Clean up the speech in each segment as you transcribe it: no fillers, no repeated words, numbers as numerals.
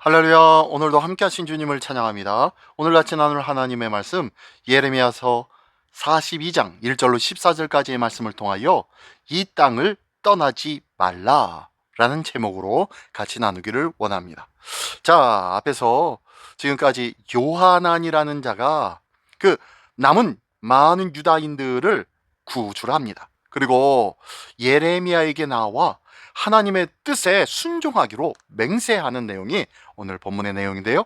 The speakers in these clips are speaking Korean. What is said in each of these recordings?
할렐루야. 오늘도 함께 하신 주님을 찬양합니다. 오늘 같이 나눌 하나님의 말씀 예레미야서 42장 1절로 14절까지의 말씀을 통하여 이 땅을 떠나지 말라 라는 제목으로 같이 나누기를 원합니다. 자, 앞에서 지금까지 요하난이라는 자가 그 남은 많은 유다인들을 구주를 합니다. 그리고 예레미야에게 나와 하나님의 뜻에 순종하기로 맹세하는 내용이 오늘 본문의 내용인데요.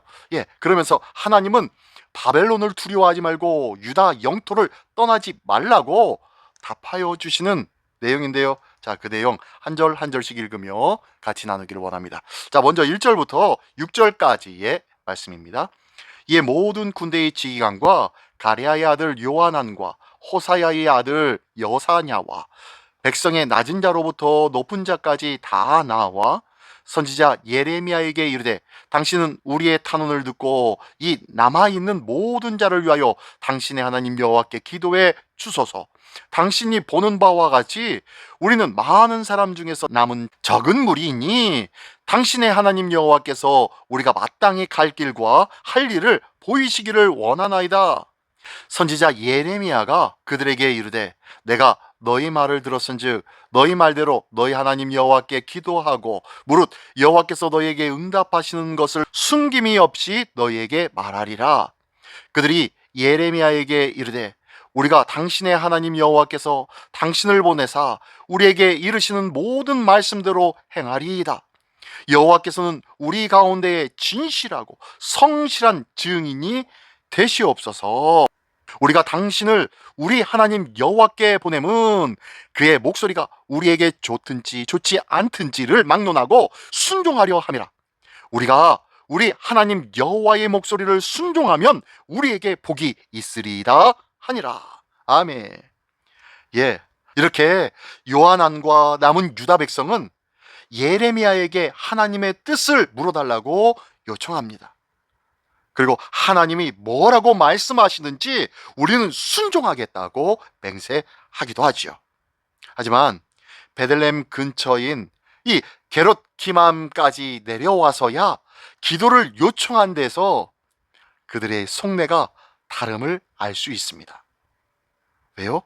그러면서 하나님은 바벨론을 두려워하지 말고 유다 영토를 떠나지 말라고 답하여 주시는 내용인데요. 자, 그 내용 한 절 한 절씩 읽으며 같이 나누기를 원합니다. 자, 먼저 1절부터 6절까지의 말씀입니다. 이에 모든 군대의 지휘관과 가랴의 아들 요하난과 호사야의 아들 여사냐와 백성의 낮은 자로부터 높은 자까지 다 나와 선지자 예레미야에게 이르되 당신은 우리의 탄원을 듣고 이 남아있는 모든 자를 위하여 당신의 하나님 여호와께 기도해 주소서. 당신이 보는 바와 같이 우리는 많은 사람 중에서 남은 적은 무리이니 당신의 하나님 여호와께서 우리가 마땅히 갈 길과 할 일을 보이시기를 원하나이다. 선지자 예레미야가 그들에게 이르되 내가 너희 말을 들었은즉 너희 말대로 너희 하나님 여호와께 기도하고 무릇 여호와께서 너희에게 응답하시는 것을 숨김이 없이 너희에게 말하리라. 그들이 예레미야에게 이르되 우리가 당신의 하나님 여호와께서 당신을 보내사 우리에게 이르시는 모든 말씀대로 행하리이다. 여호와께서는 우리 가운데에 진실하고 성실한 증인이 되시옵소서. 우리가 당신을 우리 하나님 여호와께 보냄은 그의 목소리가 우리에게 좋든지 좋지 않든지를 막론하고 순종하려 함이라. 우리가 우리 하나님 여호와의 목소리를 순종하면 우리에게 복이 있으리이다 하니라. 아멘. 이렇게 요한안과 남은 유다 백성은 예레미야에게 하나님의 뜻을 물어달라고 요청합니다. 그리고 하나님이 뭐라고 말씀하시는지 우리는 순종하겠다고 맹세하기도 하지요. 하지만 베들레헴 근처인 이 게롯 기맘까지 내려와서야 기도를 요청한 데서 그들의 속내가 다름을 알 수 있습니다. 왜요?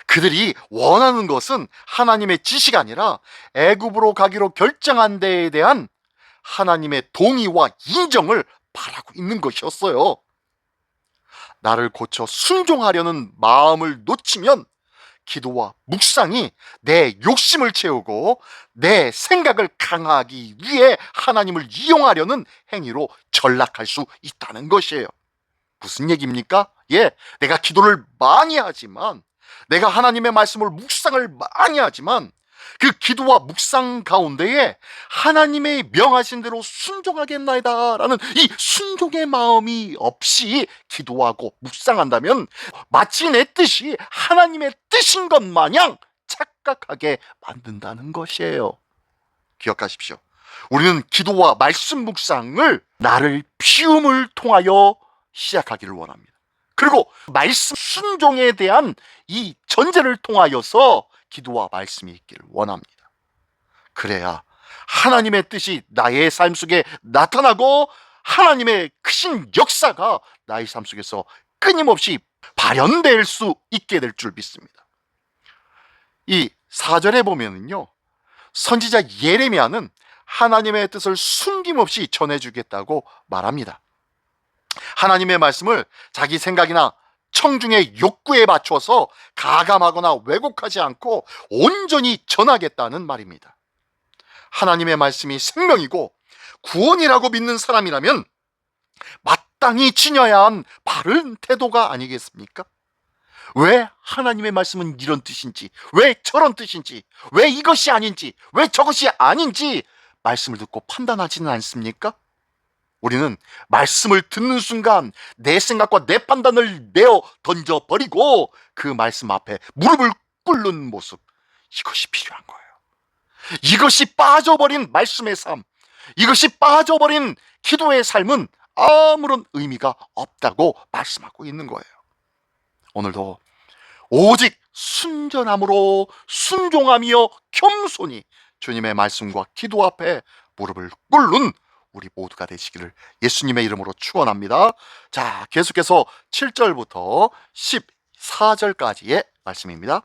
그들이 원하는 것은 하나님의 지시가 아니라 애굽으로 가기로 결정한 데에 대한 하나님의 동의와 인정을 바라고 있는 것이었어요. 나를 고쳐 순종하려는 마음을 놓치면 기도와 묵상이 내 욕심을 채우고 내 생각을 강하기 위해 하나님을 이용하려는 행위로 전락할 수 있다는 것이에요. 무슨 얘기입니까? 내가 기도를 많이 하지만, 내가 하나님의 말씀을 묵상을 많이 하지만 그 기도와 묵상 가운데에 하나님의 명하신 대로 순종하겠나이다 라는 이 순종의 마음이 없이 기도하고 묵상한다면 마치 내 뜻이 하나님의 뜻인 것 마냥 착각하게 만든다는 것이에요. 기억하십시오. 우리는 기도와 말씀 묵상을 나를 피움을 통하여 시작하기를 원합니다. 그리고 말씀 순종에 대한 이 전제를 통하여서 기도와 말씀이 있기를 원합니다. 그래야 하나님의 뜻이 나의 삶 속에 나타나고 하나님의 크신 역사가 나의 삶 속에서 끊임없이 발현될 수 있게 될 줄 믿습니다. 이 4절에 보면은요, 선지자 예레미야는 하나님의 뜻을 숨김없이 전해주겠다고 말합니다. 하나님의 말씀을 자기 생각이나 청중의 욕구에 맞춰서 가감하거나 왜곡하지 않고 온전히 전하겠다는 말입니다. 하나님의 말씀이 생명이고 구원이라고 믿는 사람이라면 마땅히 지녀야 한 바른 태도가 아니겠습니까? 왜 하나님의 말씀은 이런 뜻인지, 왜 저런 뜻인지, 왜 이것이 아닌지, 왜 저것이 아닌지 말씀을 듣고 판단하지는 않습니까? 우리는 말씀을 듣는 순간 내 생각과 내 판단을 내어 던져버리고 그 말씀 앞에 무릎을 꿇는 모습, 이것이 필요한 거예요. 이것이 빠져버린 말씀의 삶, 이것이 빠져버린 기도의 삶은 아무런 의미가 없다고 말씀하고 있는 거예요. 오늘도 오직 순전함으로 순종하며 겸손히 주님의 말씀과 기도 앞에 무릎을 꿇는 우리 모두가 되시기를 예수님의 이름으로 축원합니다. 자, 계속해서 7절부터 14절까지의 말씀입니다.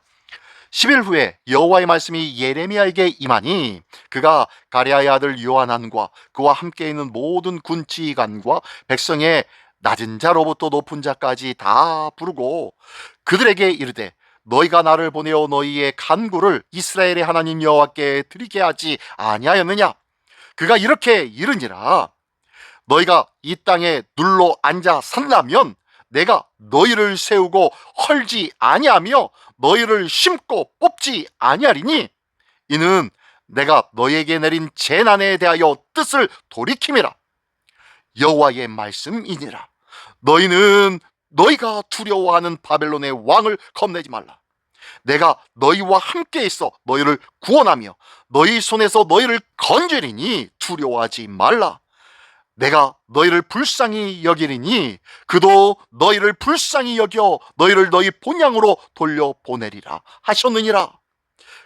10일 후에 여호와의 말씀이 예레미야에게 임하니 그가 가랴의 아들 요하난과 그와 함께 있는 모든 군지관과 백성의 낮은 자로부터 높은 자까지 다 부르고 그들에게 이르되 너희가 나를 보내어 너희의 간구를 이스라엘의 하나님 여호와께 드리게 하지 아니하였느냐. 그가 이렇게 이르니라. 너희가 이 땅에 눌러 앉아 산다면 내가 너희를 세우고 헐지 아니하며 너희를 심고 뽑지 아니하리니 이는 내가 너희에게 내린 재난에 대하여 뜻을 돌이킴이라. 여호와의 말씀이니라. 너희는 너희가 두려워하는 바벨론의 왕을 겁내지 말라. 내가 너희와 함께 있어 너희를 구원하며 너희 손에서 너희를 건지리니 두려워하지 말라. 내가 너희를 불쌍히 여기리니 그도 너희를 불쌍히 여겨 너희를 너희 본향으로 돌려보내리라 하셨느니라.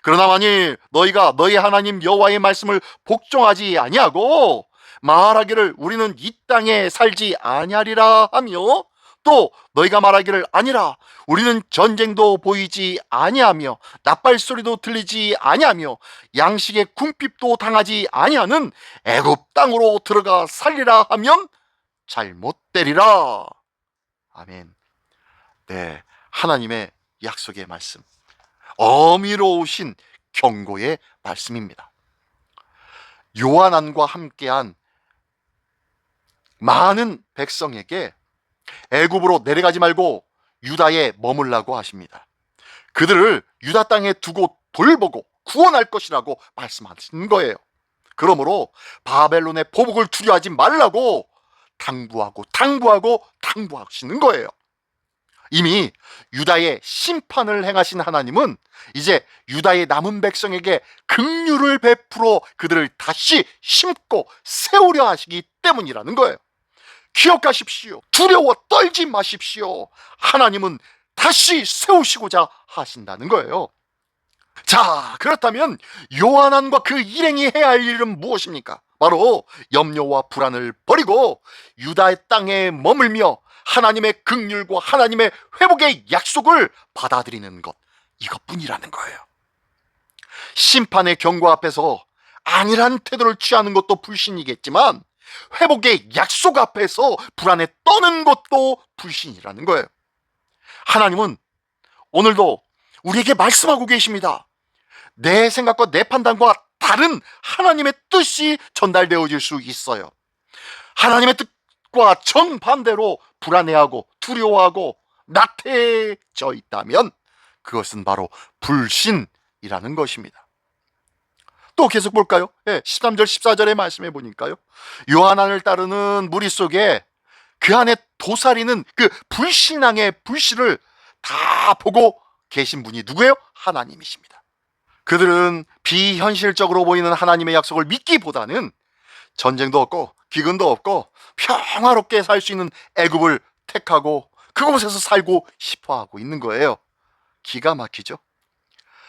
그러나 만일 너희가 너희 하나님 여호와의 말씀을 복종하지 아니하고 말하기를 우리는 이 땅에 살지 아니하리라 하며 또 너희가 말하기를 아니라 우리는 전쟁도 보이지 아니하며 낫발소리도 들리지 아니하며 양식의 궁핍도 당하지 아니하는 애굽 땅으로 들어가 살리라 하면 잘못되리라. 아멘. 네, 하나님의 약속의 말씀, 어미로우신 경고의 말씀입니다. 요한안과 함께한 많은 백성에게 애굽으로 내려가지 말고 유다에 머물라고 하십니다. 그들을 유다 땅에 두고 돌보고 구원할 것이라고 말씀하신 거예요. 그러므로 바벨론의 보복을 두려워하지 말라고 당부하시는 거예요. 이미 유다의 심판을 행하신 하나님은 이제 유다의 남은 백성에게 긍휼을 베풀어 그들을 다시 심고 세우려 하시기 때문이라는 거예요. 기억하십시오. 두려워 떨지 마십시오. 하나님은 다시 세우시고자 하신다는 거예요. 자, 그렇다면 요한안과 그 일행이 해야 할 일은 무엇입니까? 바로 염려와 불안을 버리고 유다의 땅에 머물며 하나님의 긍휼과 하나님의 회복의 약속을 받아들이는 것, 이것뿐이라는 거예요. 심판의 경고 앞에서 안일한 태도를 취하는 것도 불신이겠지만 회복의 약속 앞에서 불안에 떠는 것도 불신이라는 거예요. 하나님은 오늘도 우리에게 말씀하고 계십니다. 내 생각과 내 판단과 다른 하나님의 뜻이 전달되어질 수 있어요. 하나님의 뜻과 정반대로 불안해하고 두려워하고 나태해져 있다면 그것은 바로 불신이라는 것입니다. 또 계속 볼까요? 13절 14절의 말씀해 보니까요, 요한안을 따르는 무리 속에 그 안에 도사리는 그 불신앙의 불씨를 다 보고 계신 분이 누구예요? 하나님이십니다. 그들은 비현실적으로 보이는 하나님의 약속을 믿기보다는 전쟁도 없고 기근도 없고 평화롭게 살 수 있는 애굽을 택하고 그곳에서 살고 싶어하고 있는 거예요. 기가 막히죠?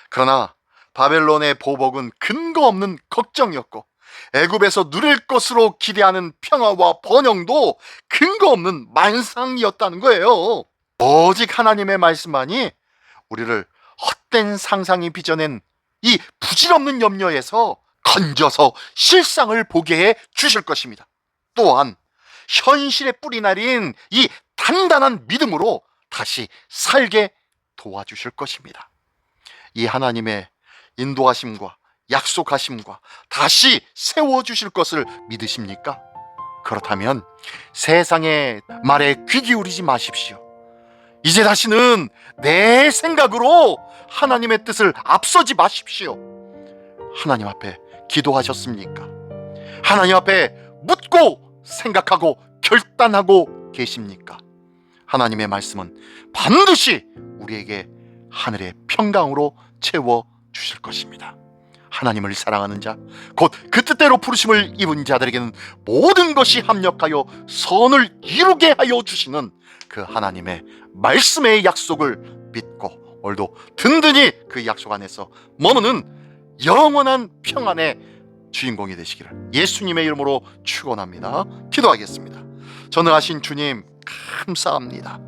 그러나 바벨론의 보복은 근거 없는 걱정이었고 애굽에서 누릴 것으로 기대하는 평화와 번영도 근거 없는 만상이었다는 거예요. 오직 하나님의 말씀만이 우리를 헛된 상상이 빚어낸 이 부질없는 염려에서 건져서 실상을 보게 해 주실 것입니다. 또한 현실의 뿌리 날인 이 단단한 믿음으로 다시 살게 도와주실 것입니다. 이 하나님의 인도하심과 약속하심과 다시 세워주실 것을 믿으십니까? 그렇다면 세상의 말에 귀 기울이지 마십시오. 이제 다시는 내 생각으로 하나님의 뜻을 앞서지 마십시오. 하나님 앞에 기도하셨습니까? 하나님 앞에 묻고 생각하고 결단하고 계십니까? 하나님의 말씀은 반드시 우리에게 하늘의 평강으로 채워 주실 것입니다. 하나님을 사랑하는 자, 곧 그 뜻대로 부르심을 입은 자들에게는 모든 것이 합력하여 선을 이루게 하여 주시는 그 하나님의 말씀의 약속을 믿고 오늘도 든든히 그 약속 안에서 머무는 영원한 평안의 주인공이 되시기를 예수님의 이름으로 축원합니다. 기도하겠습니다. 전능하신 주님, 감사합니다.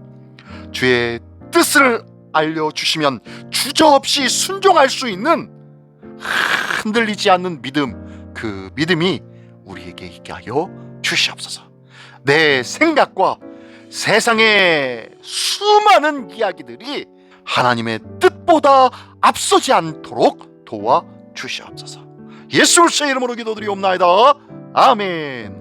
주의 뜻을 알려주시면 주저없이 순종할 수 있는 흔들리지 않는 믿음, 그 믿음이 우리에게 있게 하여 주시옵소서. 내 생각과 세상의 수많은 이야기들이 하나님의 뜻보다 앞서지 않도록 도와주시옵소서. 예수 그리스도의 이름으로 기도드리옵나이다. 아멘.